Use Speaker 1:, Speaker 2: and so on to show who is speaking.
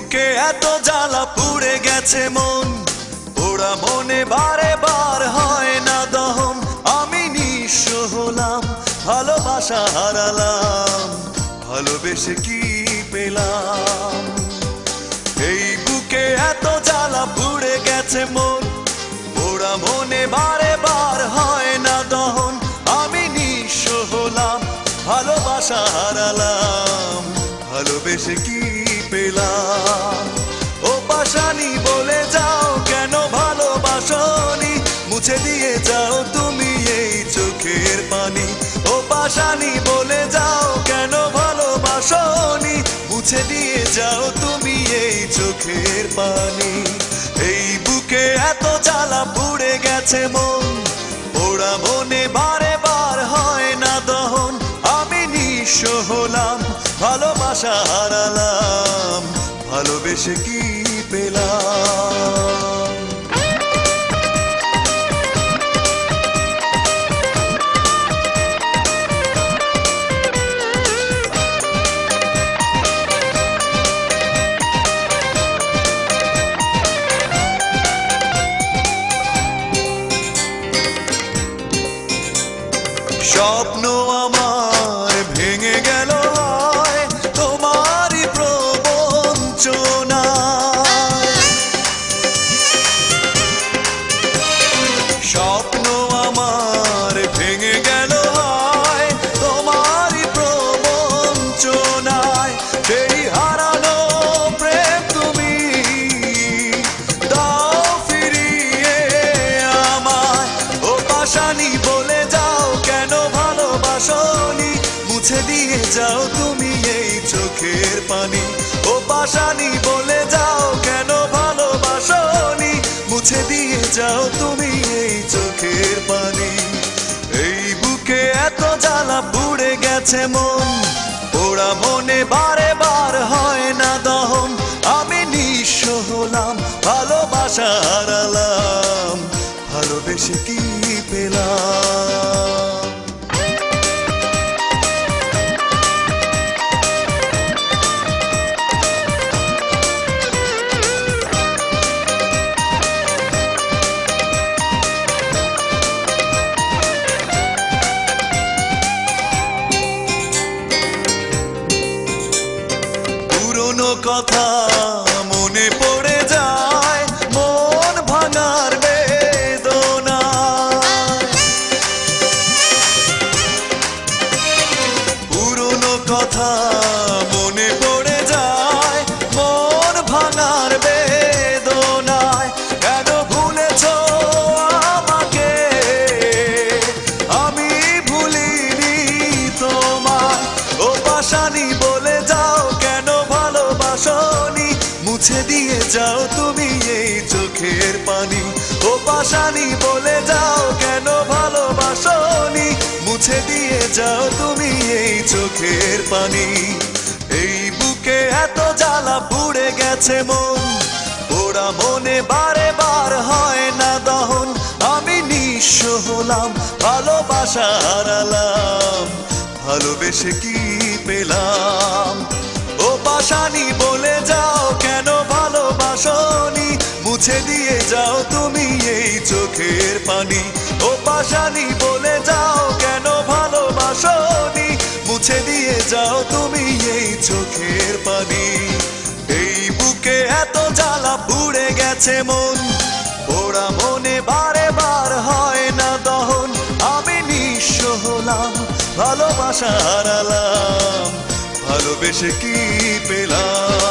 Speaker 1: বুকে এত জ্বালা পুড়ে গেছে মন, পোড়া মনে বারে বার হয় না দহন। আমি নিঃস্ব হলাম, ভালোবাসা হারালাম, ভালোবেসে কি পেলাম? এই বুকে এত জ্বালা পুড়ে গেছে মন, পোড়া মনে বারে বার হয় না দহন। আমি নিঃস্ব হলাম, ভালোবাসা হারালাম, ভালোবেসে কি পেলাম? ও পাশানি বলে যাও কেন ভালোবাসনি, মুছে দিয়ে যাও তুমি এই চোখের পানি। ও পাশানি বলে যাও কেন ভালোবাসনি, মুছে দিয়ে যাও তুমি এই চোখের পানি। এই বুকে এত জ্বালা পুড়ে গেছে মন, পোড়া মনে বারে বার হয় না দহন। আমি নিঃস্ব হলাম, ভালোবাসা হারালাম, ভালোবেসে কি পেলাম? স্বপ্ন আমার ভেঙে গেল তোমারই প্রবঞ্চনায়। স্বপ্ন আমার ভেঙে গেল তোমারই প্রবঞ্চনায়। সেই হারানো প্রেম তুমি দাও ফিরিয়ে আমায়। ও পাশানি বলে যাও কেন ভালোবাসনি, মুছে দিয়ে যাও তুমি এই চোখের পানি। ও পাশানি বলে যাও কেন ভালোবাসনি, মুছে দিয়ে যাও তুমি এই চোখের পানি। এই বুকে এত জ্বালা পুড়ে গেছে মন, পোড়া মনে বারে বার হয় না দহন। আমি নিঃস্ব হলাম, ভালোবাসা হারালাম, ভালোবেসে কি পেলাম? পুরনো কথা মনে পড়ে যায়, মন ভাঙার বেদনা। পুরনো কথা মনে পড়ে যায়, মন ভাঙার বেদনায়। কেন ভুলেছো আমাকে, আমি ভুলিনি তোমায়। ও পাশানি বলে যাও কেন ভালোবাসনি, মুছে দিয়ে যাও তুমি এই চোখের পানি। ও পাশানি বলে যাও কেন ভালোবাসনি, মুছে দিয়ে যাও তুমি এই চোখের পানি। এই বুকে এত জ্বালা পুড়ে গেছে মন, পোড়া মনে বারে বার হয় না দহন। আমি নিঃস্ব হলাম, ভালোবাসা হারালাম, ভালোবেসে কি পেলাম? ও পাশানি বলে যাও কেন ভালোবাসনি, মুছে দিয়ে যাও তুমি এই চোখের পানি। ও পাশানি বলে যাও কেন ভালোবাসনি, মুছে দিয়ে যাও তুমি এই চোখের পানি। এই বুকে এত জ্বালা পুড়ে গেছে মন, পোড়া মনে বারে বার হয় না দহন। আমি নিঃস্ব হলাম, ভালোবাসা হারালাম, ভালোবেসে কি পেলাম?